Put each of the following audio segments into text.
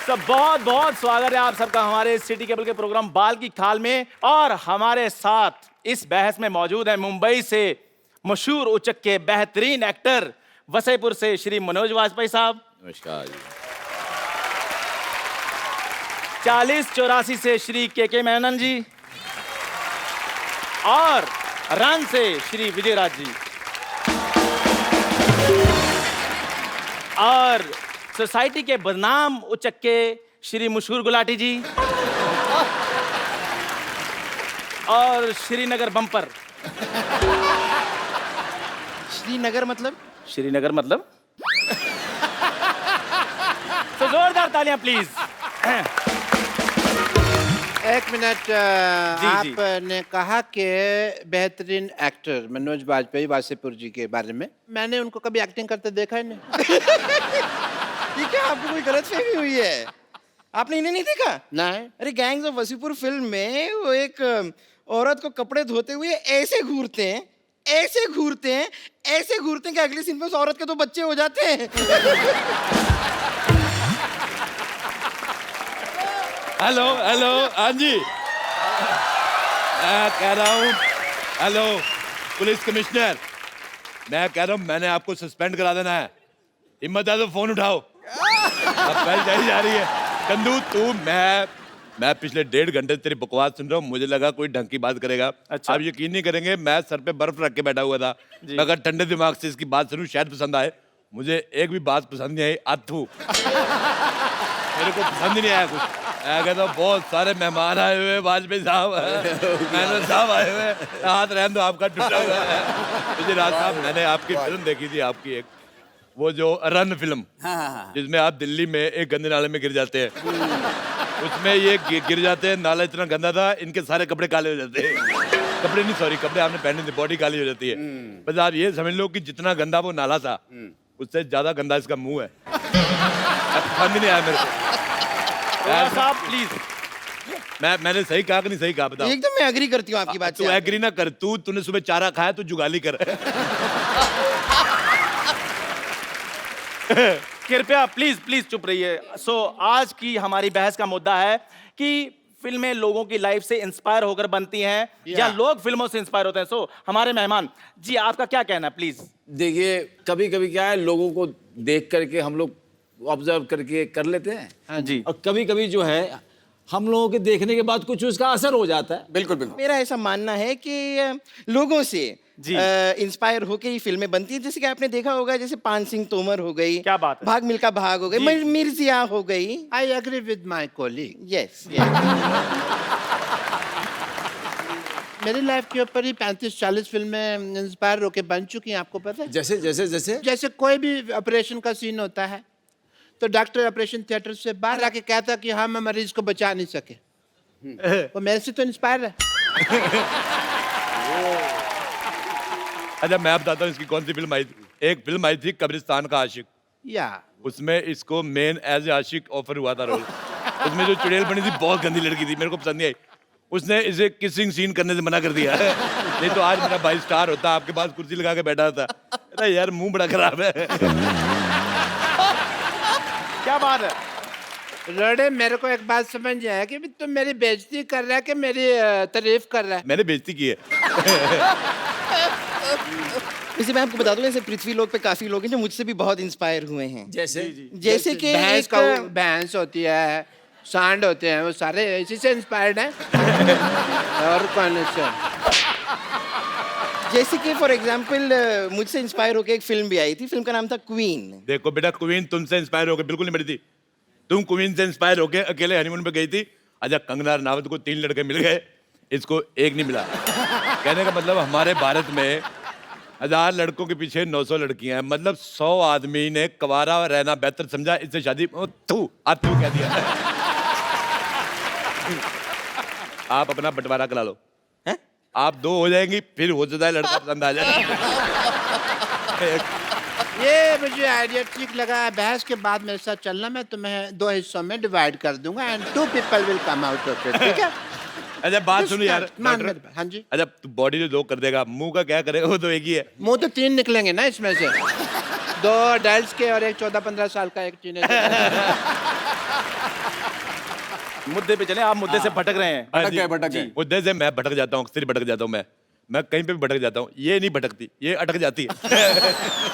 सब बहुत बहुत स्वागत है आप सबका हमारे सिटी केबल के प्रोग्राम बाल की खाल में। और हमारे साथ इस बहस में मौजूद है मुंबई से मशहूर उचक के बेहतरीन एक्टर वसईपुर से श्री मनोज वाजपेयी साहब। नमस्कार। 4084 से श्री के मेनन जी और रन से श्री विजयराज जी और सोसाइटी के बदनाम उचक के श्री मशहूर गुलाटी जी और श्रीनगर बम्पर। श्रीनगर मतलब? श्रीनगर मतलब तो जोरदार तालियां प्लीज। एक मिनट, आपने कहा कि बेहतरीन एक्टर मनोज वाजपेयी वासेपुर जी के बारे में, मैंने उनको कभी एक्टिंग करते देखा ही नहीं। ये क्या आपको कोई गलतफहमी हुई है? आपने इन्हें नहीं देखा? नहीं। अरे गैंग्स ऑफ वसीपुर फिल्म में वो एक औरत को कपड़े धोते हुए ऐसे घूरते हैं, ऐसे घूरते हैं, ऐसे घूरते हैं कि अगले सीन में उस औरत के तो बच्चे हो जाते हैं। हेलो हेलो, हाँ जी, मैं कह रहा हूँ, हेलो पुलिस कमिश्नर, मैं कह रहा हूँ मैंने आपको सस्पेंड करा देना है। हिम्मत है तो फोन उठाओ। अब पहले जाई जा रही है कंदू तू। मैं पिछले 1.5 घंटे तेरी बकवास सुन रहा हूँ, मुझे लगा कोई ढंग की बात करेगा। अच्छा। आप यकीन नहीं करेंगे, मैं सर पे बर्फ रख के बैठा हुआ था। मैं अगर ठंडे दिमाग से इसकी बात सुनूं शायद पसंद आए। मुझे एक भी बात पसंद नहीं आई। अथू मेरे को पसंद ही नहीं आया कुछ। मैं कहता हूँ बहुत सारे मेहमान आए हुए, वाजपेयी साहब, मैनन साहब आए हुए, हाथ रहने दो आपका टूटा हुआ है। मुझे राज साहब, मैंने आपकी फिल्म देखी थी, आपकी एक वो जो रन फिल्म, जिसमें आप दिल्ली में एक गंदे नाले में गिर जाते हैं। उसमें ये गिर जाते हैं, नाला इतना गंदा था इनके सारे कपड़े काले हो जाते हैं। कपड़े नहीं, सॉरी, कपड़े आपने पहने थे, बॉडी काली हो जाती है। बस आप ये समझ लो कि जितना गंदा वो नाला था उससे ज्यादा गंदा इसका मुंह है। पसंद नहीं आया मेरे को। साहब प्लीज। मैंने सही कहा कि नहीं सही कहा बताओ? एकदम मैं एग्री करती हूँ आपकी बात तू से। एग्री ना कर, तूने सुबह चारा खाया तो जुगाली कर। कृपया प्लीज प्लीज चुप रहिए। आज की हमारी बहस का मुद्दा है कि फिल्में लोगों की लाइफ से इंस्पायर होकर बनती हैं या लोग फिल्मों से इंस्पायर होते हैं। हमारे मेहमान जी, आपका क्या कहना है प्लीज? देखिए, कभी कभी क्या है, लोगों को देख करके हम लोग ऑब्जर्व करके कर लेते हैं। हाँ जी। और कभी कभी जो है हम लोगों के देखने के बाद कुछ उसका असर हो जाता है। बिल्कुल बिल्कुल। मेरा ऐसा मानना है कि लोगों से इंस्पायर होके ही फिल्में बनती है। जैसे कि आपने देखा होगा, जैसे पान सिंह तोमर हो गई, क्या बात है, भाग मिल्खा भाग हो गई, मिर्जिया हो गई। I agree with my colleague. Yes. मेरी लाइफ के ऊपर ही 35-40 फिल्में इंस्पायर होके बन चुकी हैं, आपको पता है? जैसे जैसे जैसे जैसे कोई भी ऑपरेशन का सीन होता है तो डॉक्टर ऑपरेशन थिएटर से बाहर आके कहता कि हम मरीज को बचा नहीं सके, वो मेरे से तो इंस्पायर है। अच्छा मैं बताता हूँ इसकी कौन सी फिल्म आई थी। एक फिल्म आई थी कब्रिस्तान का आशिक, या उसमें इसको मेन एज ए आशिक ऑफर हुआ था रोल। उसमें जो चुड़ैल बनी थी बहुत गंदी लड़की थी, मेरे को पसंद नहीं आई। उसने इसे किसिंग सीन करने से मना कर दिया। नहीं तो आज मेरा भाई स्टार होता, आपके पास कुर्सी लगा के बैठा था। अरे यार मुंह बड़ा खराब है। क्या बात है? रोडे, मेरे को एक बात समझ नहीं आया कि तुम मेरी बेइज्जती कर रहा है कि मेरी तारीफ कर रहा है? मैंने बेइज्जती की है। वैसे मैं आपको बता दूं, ऐसे पृथ्वी लोक पे काफी लोग हैं जो मुझसे भी बहुत इंस्पायर हुए हैं। जैसे कि भैंस होती है, सांड होते हैं, वो सारे इसी से इंस्पायर्ड हैं। और कौन से? जैसे कि फॉर एग्जांपल मुझसे इंस्पायर होकर एक फिल्म भी आई थी, फिल्म का नाम था क्वीन। देखो बेटा, क्वीन तुमसे इंस्पायर होकर बिल्कुल नहीं बनी थी। तुम क्वीन से इंस्पायर होकर अकेले हनीमून पे गई थी। अच्छा, कंगना रनावत को 3 लड़के मिल गए, इसको एक नहीं मिला। कहने का मतलब हमारे भारत में 1000 लड़कों के पीछे 900 लड़कियां हैं। मतलब 100 आदमी ने कवारा रहना बेहतर समझा, इससे शादी तू कह दिया। आप अपना बंटवारा करा लो, आप 2 हो जाएंगी, फिर हो जाता है लड़का पसंद आ जाए। ये मुझे आइडिया ठीक लगा। बहस के बाद मेरे साथ चलना, मैं तुम्हें 2 हिस्सों में डिवाइड कर दूंगा and 2 people will come out of it, ठीक है? अच्छा बात सुनो यार। हाँ जी। अच्छा तू बॉडी जो 2 कर देगा, मुंह का क्या करेगा? वो तो एक ही है। मुंह तो 3 निकलेंगे ना इसमें से। 2 अडल्ट्स के और एक 14-15 साल का एक टीनेजर। मुद्दे पे चले, आप मुद्दे से भटक रहे हैं। हाँ जी। भटक गए। मुद्दे से मैं भटक जाता हूँ, अक्सर ही भटक जाता हूँ मैं कहीं पे भी भटक जाता हूँ। ये नहीं भटकती, ये अटक जाती है।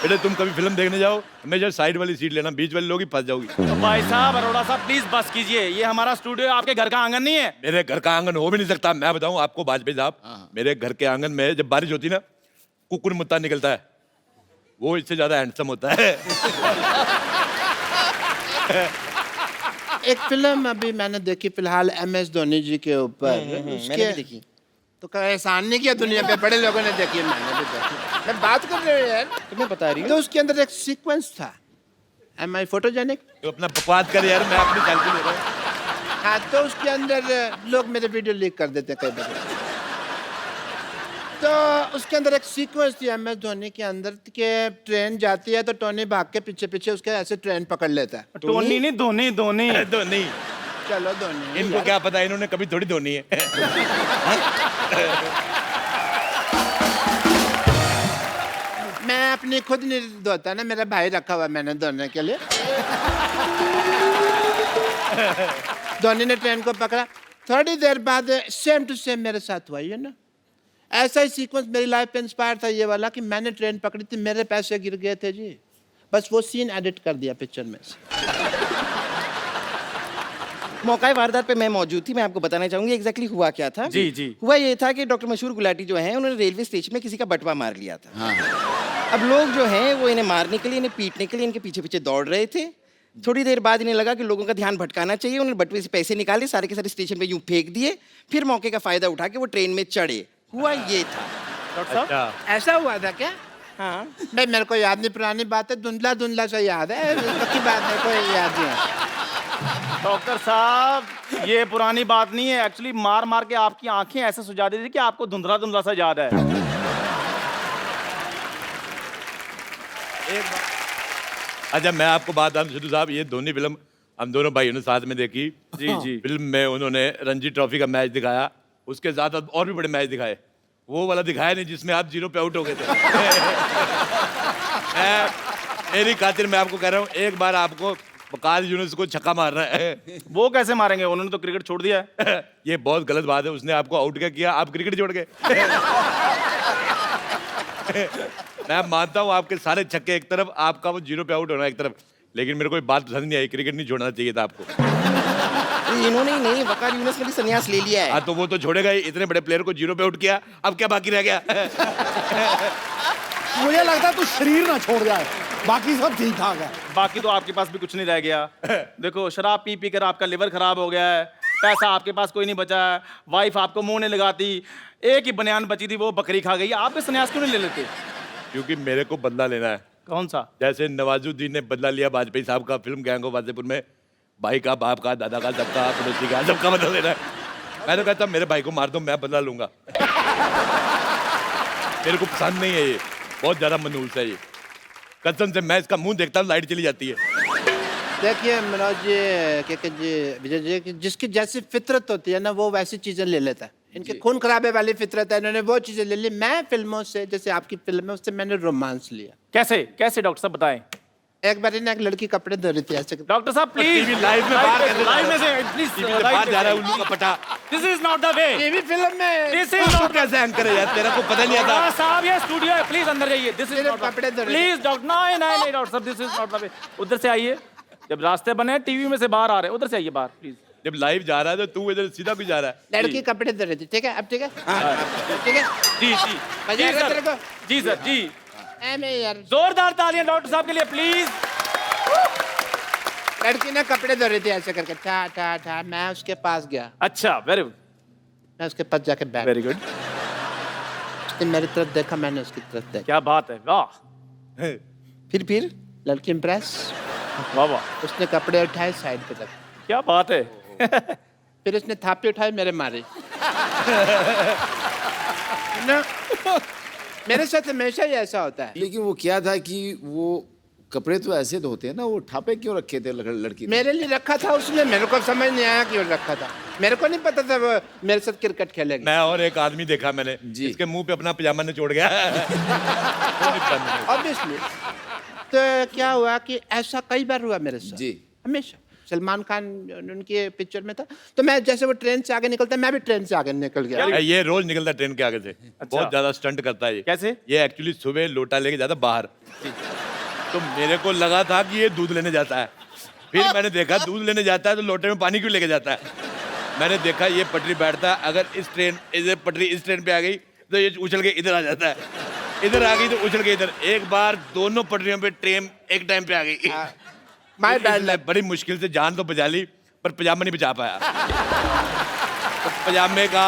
बेटे तुम कभी फिल्म देखने जाओ, हमेशा साइड वाली सीट लेना, बीच वाले लोग ही फंस जाओगी। तो भाई साहब, अरोड़ा साहब, प्लीज बस कीजिए। ये हमारा स्टूडियो है, आपके घर का आंगन नहीं है। मेरे घर का आंगन हो भी नहीं सकता। मैं बताऊं आपको वाजपेयी साहब, मेरे घर के आंगन में जब बारिश होती ना, कुकुर मुत्ता निकलता है, वो इससे ज्यादा हैंडसम होता है। एक फिल्म अभी मैंने देखी फिलहाल MS धोनी जी के ऊपर, मैंने भी देखी। तो कोई एहसान नहीं किया दुनिया पे, बड़े लोगों ने देखी, मैंने भी देखी। मैं बात कर रही हूँ यार। तुम्हें बता रही तो उसके अंदर एक सीक्वेंस था, Am I photogenic? तो अपना बकवास कर यार, मैं अपनी सेल्फी ले रहा हूँ। हाँ, तो उसके अंदर लोग मेरे वीडियो लीक कर देते हैं कई बार। तो उसके अंदर एक सीक्वेंस थी MS धोनी के अंदर कि ट्रेन जाती है तो टोनी भाग के पीछे पीछे उसके ऐसे ट्रेन पकड़ लेता है। टोनी नहीं, धोनी धोनी। धोनी, चलो धोनी। इनको क्या पता, इन्होंने कभी थोड़ी धोनी है। मैं अपनी खुद नहीं धोता ना, मेरा भाई रखा हुआ मैंने धोने के लिए। धोनी ने ट्रेन को पकड़ा, थोड़ी देर बाद सेम टू सेम मेरे साथ हुआ, ये ना ऐसा ही सीक्वेंस मेरी लाइफ पे इंस्पायर था ये वाला कि मैंने ट्रेन पकड़ी थी, मेरे पैसे गिर गए थे जी, बस वो सीन एडिट कर दिया पिक्चर में से। मौका वारदात पे मैं मौजूद थी, मैं आपको बताना चाहूंगी एग्जैक्टली हुआ क्या था। जी, जी। हुआ ये था कि डॉक्टर मशहूर गुलाटी जो हैं, उन्होंने रेलवे स्टेशन में किसी का बटवा मार लिया था। अब लोग जो हैं वो इन्हें मारने के लिए, इन्हें पीटने के लिए इनके पीछे पीछे दौड़ रहे थे। थोड़ी देर बाद इन्हें लगा कि लोगों का ध्यान भटकाना चाहिए, उन्होंने बटवे से पैसे निकाले, सारे के सारे स्टेशन पे यूं फेंक दिए, फिर मौके का फायदा उठा के वो ट्रेन में चढ़े। हुआ ये था। डॉक्टर साहब, अच्छा, ऐसा हुआ था क्या? हाँ, भाई मेरे को याद नहीं, पुरानी बात है, धुंधला धुंधला सा याद है, पक्की बात मेरे को याद नहीं है। डॉक्टर साहब, ये पुरानी बात नहीं है। एक्चुअली मार मार के आपकी आंखें ऐसे सुझा दी थी कि आपको धुंधला धुंधला सा याद है। अच्छा मैं आपको बात बताऊं सिद्धू साहब, ये धोनी फिल्म हम दोनों भाइयों ने साथ में देखी। जी, जी। फिल्म में उन्होंने रणजी ट्रॉफी का मैच दिखाया, उसके साथ और भी बड़े मैच दिखाए, वो वाला दिखाया नहीं जिसमें आप 0 पे आउट हो गए थे। मेरी खातिर मैं आपको कह रहा हूँ, एक बार आपको वकास यूनुस को छक्का मारना है। वो कैसे मारेंगे, उन्होंने तो क्रिकेट छोड़ दिया है। ये बहुत गलत बात है, उसने आपको आउट क्या किया, आप क्रिकेट छोड़ गए। मैं मानता हूँ आपके सारे छक्के एक तरफ, आपका वो 0 पे आउट होना एक तरफ, लेकिन मेरे को एक बात पसंद नहीं आई, क्रिकेट नहीं छोड़ना चाहिए था आपको। इन्होंने ही नहीं, वकार यूनुस ने भी संन्यास ले लिया है। हाँ तो वो तो छोड़ेगा ही, इतने बड़े प्लेयर को 0 पे आउट किया, अब क्या बाकी रह गया। मुझे लगता है तू शरीर ना छोड़ जाए, बाकी सब ठीक ठाक है। बाकी तो आपके पास भी कुछ नहीं रह गया। देखो, शराब पी पी कर आपका लिवर खराब हो गया है, पैसा आपके पास कोई नहीं बचा है, वाइफ आपको मुंह नहीं लगाती, एक ही बनियान बची थी वो बकरी खा गई। आप भी संन्यास क्यों नहीं ले लेते? क्योंकि मेरे को बदला लेना है। कौन सा? जैसे नवाजुद्दीन ने बदला लिया वाजपेयी साहब का फिल्म गैंग ऑफ वासेपुर में, भाई का, बाप का, दादा का, सबका, पड़ोसी का, सबका बदला लेना है। मैं तो कहता मेरे भाई को मार दो, मैं बदला लूंगा। मेरे को पसंद नहीं है ये, बहुत ज्यादा मनहूस है ये, कसम से मैं इसका मुंह देखता हूँ लाइट चली जाती है। देखिए मनोज जी, के जी, विजय जी, कि जिसकी जैसी फितरत होती है ना वो वैसी चीजें ले लेता है। इनके खून खराबे वाली फितरत है, इन्होंने वो चीजें ले ली। मैं फिल्मों से, जैसे आपकी फिल्म है, उससे मैंने रोमांस लिया। कैसे कैसे डॉक्टर साहब बताएं। एक बार ना एक लड़की कपड़े धो रही थी ऐसे। डॉक्टर साहब प्लीज, टीवी लाइव में बाहर कैसे लाइव में जा रहा से प्लीज, टीवी से बाहर जा रहा है उल्लू का पटा। This is not the way, TV film में दिस इज तू नॉट कैसे एंकर है यार, तेरा को पता नहीं आता। साहब, ये स्टूडियो है, प्लीज अंदर जाइए। दिस इज मेरे नॉट कपड़े धो रहे प्लीज डॉक्टर, नहीं नहीं नहीं डॉक्टर साहब, this is not the way. उधर से आइए, जब रास्ते बने टीवी में से बाहर आ रहे हैं, उधर से आइए बाहर प्लीज। जब लाइव जा रहा है तो तू इधर सीधा भी जा रहा है। लड़की कपड़े धो रही थी, ठीक है? अब ठीक है, ठीक है। जी जी मजा जी आ रहा है तेरे सर, को? जी सर जी। मैं यार, जोरदार तालियां डॉक्टर साहब के लिए प्लीज। लड़की ना कपड़े धो रही थी ऐसे करके, ठा ठा ठा। मैं उसके पास गया, अच्छा, वेरी गुड, मैं उसके पास जाके बैठ, वेरी गुड, उसने मेरी तरफ देखा, मैंने उसकी तरफ देखा। क्या बात है, वाह फिर लड़की इम्प्रेस, वाह वाह, उसने कपड़े उठाए साइड पे रखे, क्या बात है। फिर उसने थापी उठाई मेरे मारे ना। मेरे साथ हमेशा ही ऐसा होता है। लेकिन वो क्या था कि वो कपड़े तो ऐसे धोते हैं ना, वो ठापे क्यों रखे थे लड़की ने? मेरे लिए रखा था उसने, मेरे को समझ नहीं आया क्यों रखा था। मेरे को नहीं पता था वो मेरे साथ क्रिकेट खेलेगी। मैं और एक आदमी देखा मैंने, जी। इसके मुंह पे अपना पजामा निचोड़ गया। ऑब्वियसली। तो क्या हुआ कि ऐसा कई बार हुआ मेरे साथ, जी। हमेशा। सलमान खान उनके पिक्चर में था। तो मैं जैसे वो ट्रेन से आगे निकलता, मैं भी ट्रेन से आगे निकल गया। ये रोज निकलता है ट्रेन के आगे से, बहुत ज्यादा स्टंट करता है ये। कैसे? ये एक्चुअली सुबह लोटा लेके जाता बाहर, तो मेरे को लगा था कि ये दूध लेने जाता है। फिर मैंने देखा दूध लेने जाता है तो लोटे में पानी क्यों लेके जाता है। मैंने देखा ये पटरी बैठता है, अगर पटरी इस ट्रेन पे आ गई तो ये उछल के इधर आ जाता है, इधर आ गई तो उछल के इधर। एक बार दोनों पटरियों पे ट्रेन एक टाइम पे आ गई। My bad. बड़ी मुश्किल से जान तो बचा ली, पर पजामा नहीं बचा पाया। तो पजामे का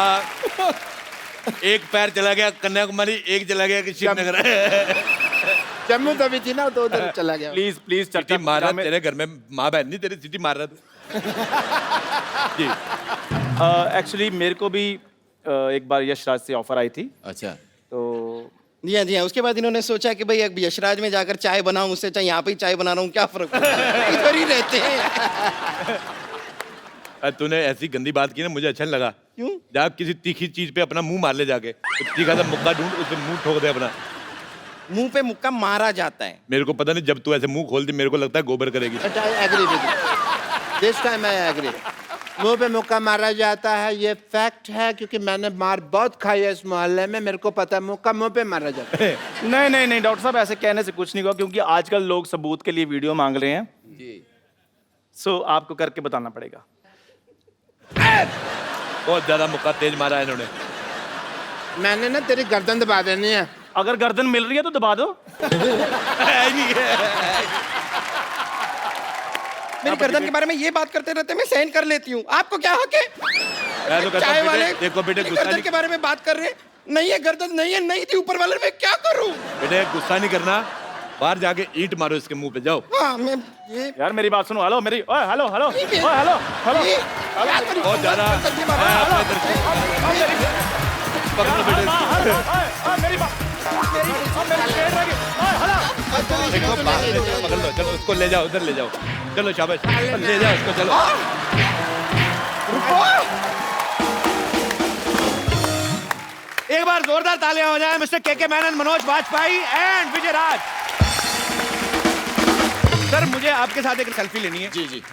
एक पैर चला गया कन्याकुमारी, एक चला गया कि श्रीनगर। जम्मू तभी थी ना, तो उधर चला गया। प्लीज प्लीज सिटी चर्चा मार रहा में तेरे घर में, माँ बहन नहीं तेरी सिटी मार रहा था। जी एक्चुअली मेरे को भी एक बार यशराज से ऑफर आई थी, अच्छा, तो जी हाँ जी हाँ। उसके बाद इन्होंने सोचा कि भाई अब यशराज में जाकर चाय बनाऊं, उससे चाहे यहाँ पे ही चाय बना रहा हूँ, क्या फर्क पड़ता है, इधर ही रहते हैं। तूने ऐसी गंदी बात की ना, मुझे अच्छा नहीं लगा। क्यों? जा किसी तीखी चीज पे अपना मुंह मार ले जाके, तो तीखा सा मुक्का ढूंढ, उस पे मुंह ठोक दे अपना। मुंह पे मुक्का मारा जाता है। मेरे को पता नहीं, जब तू ऐसे मुंह खोलती मेरे को लगता है गोबर करेगी। But I agree with you. This time I agree. मुंह पे मुक्का मारा जाता है, ये फैक्ट है, क्योंकि मैंने मार बहुत खाई है इस मोहल्ले में, मेरे को पता है मुक्का मुंह पे मारा जाता है। नहीं नहीं नहीं डॉक्टर साहब, ऐसे कहने से कुछ नहीं होगा, क्योंकि आजकल लोग सबूत के लिए वीडियो मांग रहे हैं। सो आपको करके बताना पड़ेगा। बहुत ज्यादा मुक्का तेज मारा है इन्होंने। मैंने ना तेरी गर्दन दबा देनी है। अगर गर्दन मिल रही है तो दबा दो। मेरी गर्दन के बारे में ये बात करते रहते मैं सहन कर लेती हूँ, आपको क्या हक है? मैं तो कहता चाय हूँ, वाले देखो बेटे मेरी गुस्सा गर्दन नहीं, के बारे में बात कर रहे हैं, नहीं है गर्दन, नहीं है, नहीं थी ऊपर वाले, मैं क्या करूँ? बेटे गुस्सा नहीं करना, बाहर जाके ईंट मारो इसके मुंह पे, जाओ। हाँ मैं ये यार मेरी बात सुनो, हेलो मेरी, ओए हेलो हेलो, ओए हेलो हेलो। ये क्या करूँ? बहुत ज्यादा गर्दन के बारे में अपने इधर से पकड़ो बेटे। मेरी बात, मेरी पेट लगी। ओए हेलो। देखो बाहर ले जाओ, पकड़ लो, चलो उसको ले जाओ, उधर ले जाओ, चलो शाबाश, ले जाओ उसको, चलो। एक बार जोरदार तालियां हो जाए मिस्टर के मैनन, Manoj Vajpayee and Vijay Raj. Sir मुझे आपके साथ एक सेल्फी लेनी है। जी जी।